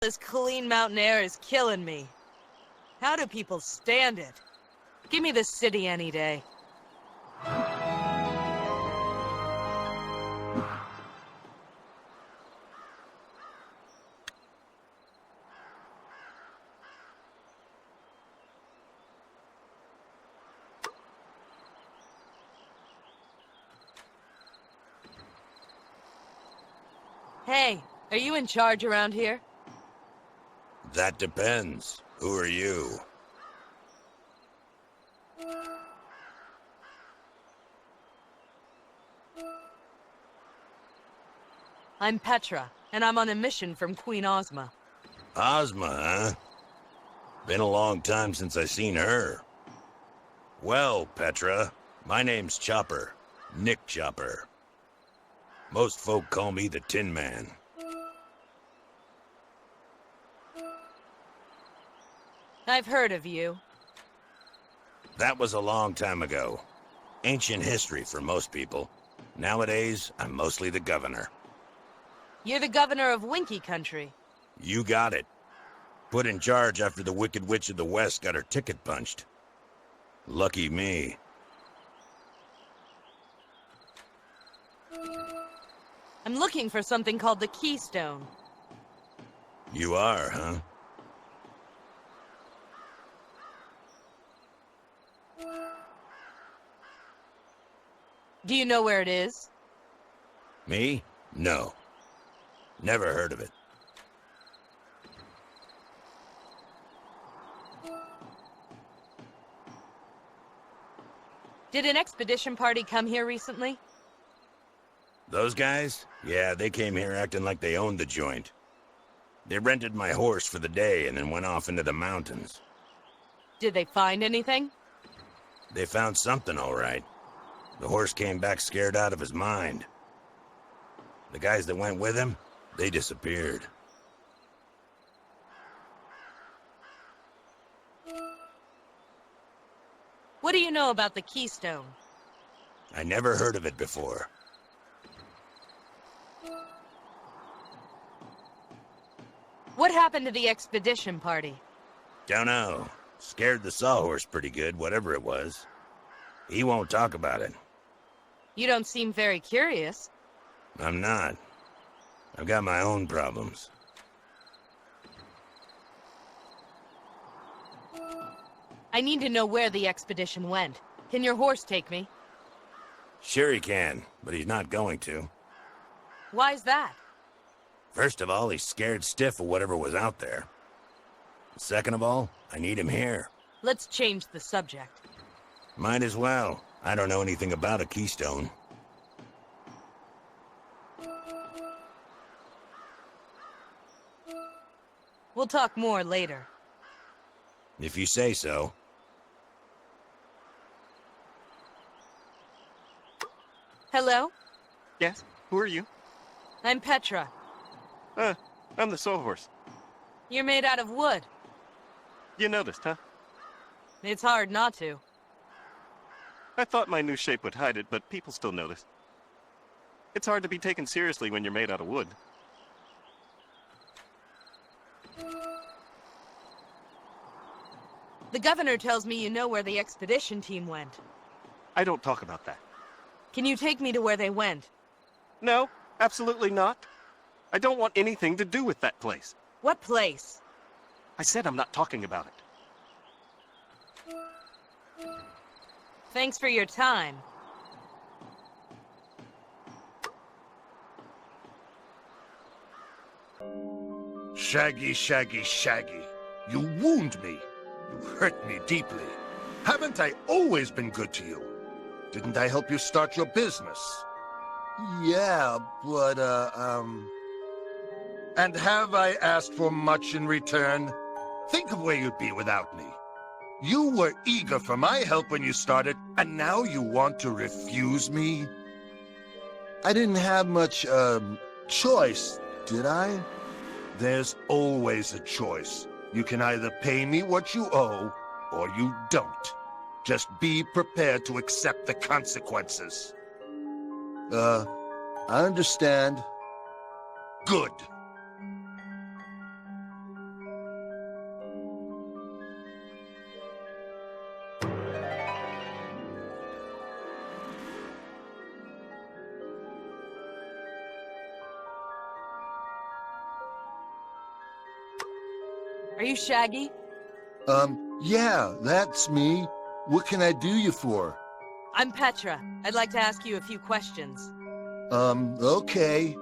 This clean mountain air is killing me. How do people stand it? Give me the city any day. Hey, are you in charge around here? That depends. Who are you? I'm Petra, and I'm on a mission from Queen Ozma. Ozma, huh? Been a long time since I seen her. Well, Petra, my name's Chopper. Nick Chopper. Most folk call me the Tin Man. I've heard of you. That was a long time ago. Ancient history for most people. Nowadays, I'm mostly the governor. You're the governor of Winkie country. You got it. Put in charge after the Wicked Witch of the West got her ticket punched. Lucky me. I'm looking for something called the Keystone. You are, huh? Do you know where it is? Me? No. Never heard of it. Did an expedition party come here recently? Those guys? Yeah, they came here acting like they owned the joint. They rented my horse for the day and then went off into the mountains. Did they find anything? They found something, all right. The horse came back scared out of his mind. The guys that went with him, they disappeared. What do you know about the Keystone? I never heard of it before. What happened to the expedition party? Don't know. Scared the sawhorse pretty good, whatever it was. He won't talk about it. You don't seem very curious. I'm not. I've got my own problems. I need to know where the expedition went. Can your horse take me? Sure he can, but he's not going to. Why's that? First of all, he's scared stiff of whatever was out there. Second of all, I need him here. Let's change the subject. Might as well. I don't know anything about a keystone. We'll talk more later. If you say so. Hello? Yes? Who are you? I'm Petra. I'm the sawhorse. You're made out of wood. You noticed, huh? It's hard not to. I thought my new shape would hide it, but people still notice. It's hard to be taken seriously when you're made out of wood. The governor tells me you know where the expedition team went. I don't talk about that. Can you take me to where they went? No, absolutely not. I don't want anything to do with that place. What place? I said I'm not talking about it. Thanks for your time. Shaggy, Shaggy, Shaggy. You wound me. You hurt me deeply. Haven't I always been good to you? Didn't I help you start your business? Yeah, but, And have I asked for much in return? Think of where you'd be without me. You were eager for my help when you started, and now you want to refuse me? I didn't have much, choice, did I? There's always a choice. You can either pay me what you owe, or you don't. Just be prepared to accept the consequences. I understand. Good. Are you Shaggy? Yeah, that's me. What can I do you for? I'm Petra. I'd like to ask you a few questions. Okay.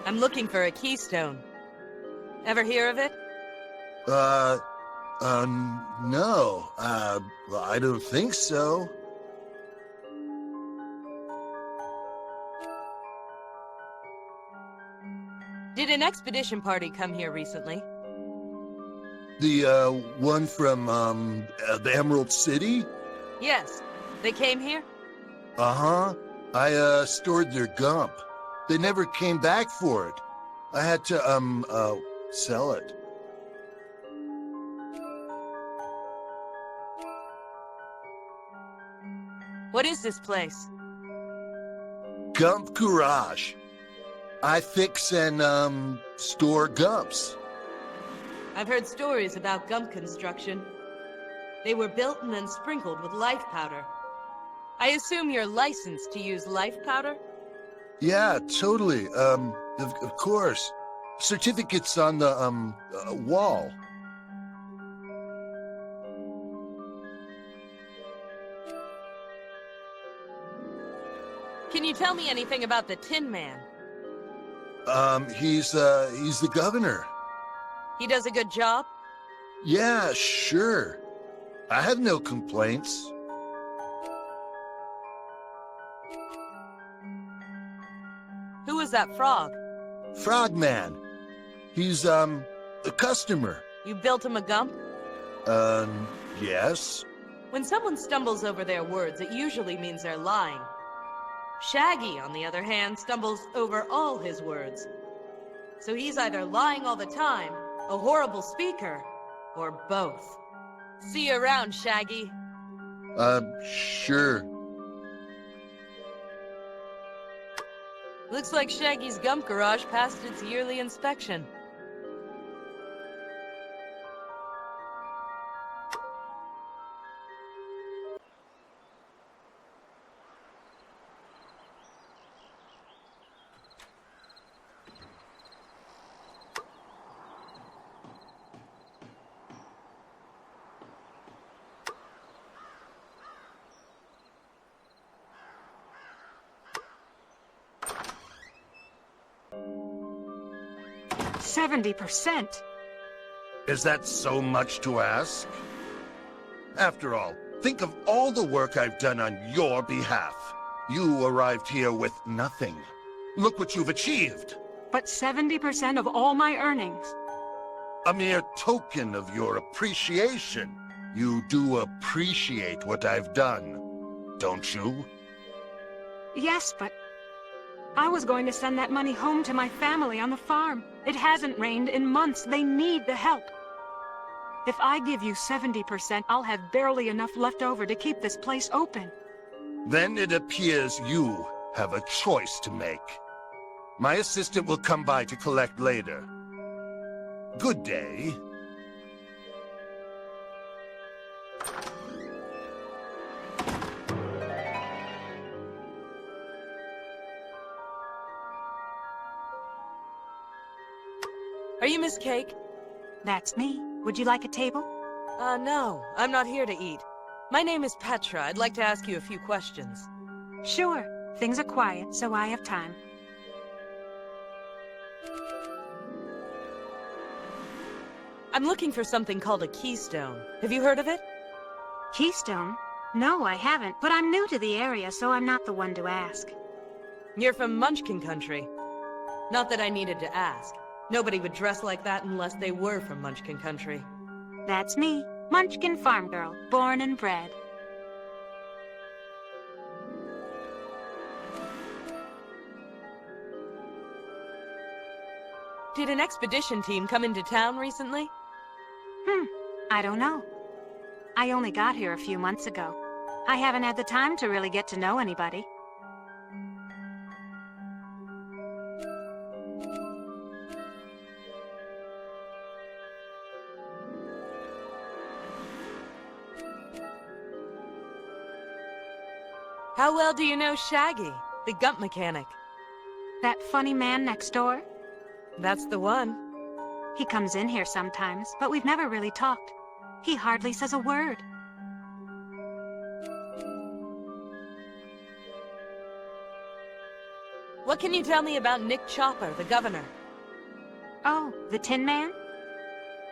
I'm looking for a keystone. Ever hear of it? No. Well, I don't think so. Did an expedition party come here recently? The, one from, the Emerald City? Yes. They came here? Uh-huh. I, stored their gump. They never came back for it. I had to, sell it. What is this place? Gump Garage. I fix and, store gumps. I've heard stories about gump construction. They were built and then sprinkled with life powder. I assume you're licensed to use life powder? Yeah, totally. Of course. Certificates on the, wall. Can you tell me anything about the Tin Man? He's the governor. He does a good job? Yeah, sure. I have no complaints. Who is that frog? Frogman. He's, a customer. You built him a gump? Yes. When someone stumbles over their words, it usually means they're lying. Shaggy, on the other hand, stumbles over all his words. So he's either lying all the time, a horrible speaker, or both. See you around, Shaggy. Sure. Looks like Shaggy's gump garage passed its yearly inspection. $70%. Is that so much to ask? After all, think of all the work I've done on your behalf. You arrived here with nothing. Look what you've achieved. But 70% of all my earnings. A mere token of your appreciation. You do appreciate what I've done, don't you? Yes, but I was going to send that money home to my family on the farm. It hasn't rained in months. They need the help. If I give you 70%, I'll have barely enough left over to keep this place open. Then it appears you have a choice to make. My assistant will come by to collect later. Good day. Are you Miss Cake? That's me. Would you like a table? No. I'm not here to eat. My name is Petra. I'd like to ask you a few questions. Sure. Things are quiet, so I have time. I'm looking for something called a keystone. Have you heard of it? Keystone? No, I haven't, but I'm new to the area, so I'm not the one to ask. You're from Munchkin country. Not that I needed to ask. Nobody would dress like that unless they were from Munchkin country. That's me, Munchkin farm girl, born and bred. Did an expedition team come into town recently? I don't know. I only got here a few months ago. I haven't had the time to really get to know anybody. How well do you know Shaggy, the gump mechanic? That funny man next door? That's the one. He comes in here sometimes, but we've never really talked. He hardly says a word. What can you tell me about Nick Chopper, the governor? Oh, the Tin Man?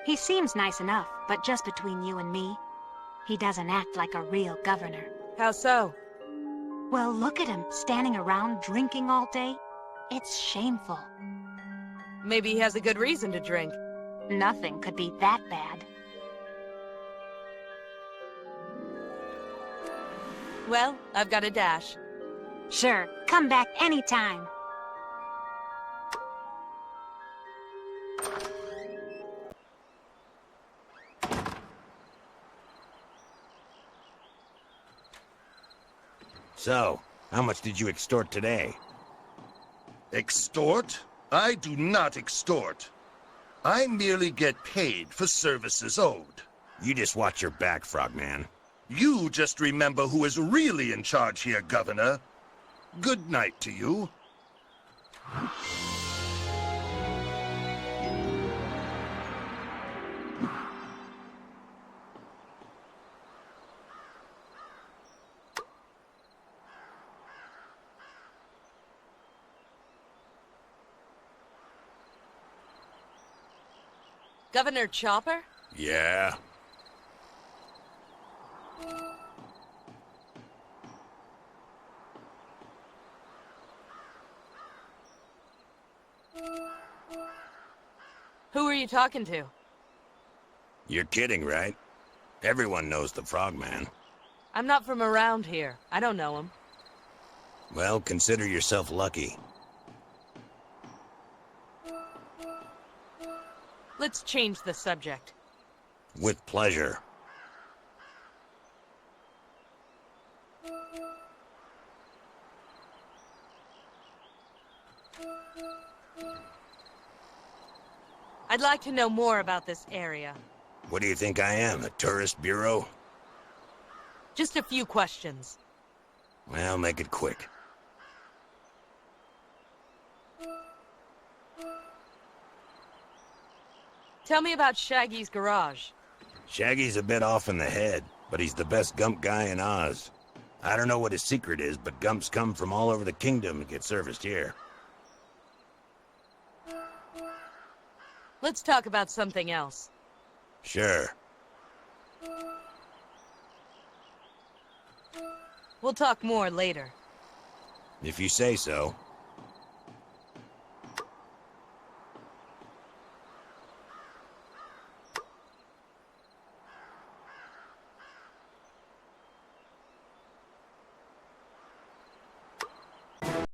He seems nice enough, but just between you and me, he doesn't act like a real governor. How so? Well, look at him, standing around drinking all day. It's shameful. Maybe he has a good reason to drink. Nothing could be that bad. Well, I've got a dash. Sure, come back anytime. So, how much did you extort today? Extort? I do not extort. I merely get paid for services owed. You just watch your back, Frogman. You just remember who is really in charge here, Governor. Good night to you. Governor Chopper? Yeah? Who are you talking to? You're kidding, right? Everyone knows the Frogman. I'm not from around here. I don't know him. Well, consider yourself lucky. Let's change the subject. With pleasure. I'd like to know more about this area. What do you think I am, a tourist bureau? Just a few questions. Well, make it quick. Tell me about Shaggy's garage. Shaggy's a bit off in the head, but he's the best Gump guy in Oz. I don't know what his secret is, but Gumps come from all over the kingdom and get serviced here. Let's talk about something else. Sure. We'll talk more later. If you say so.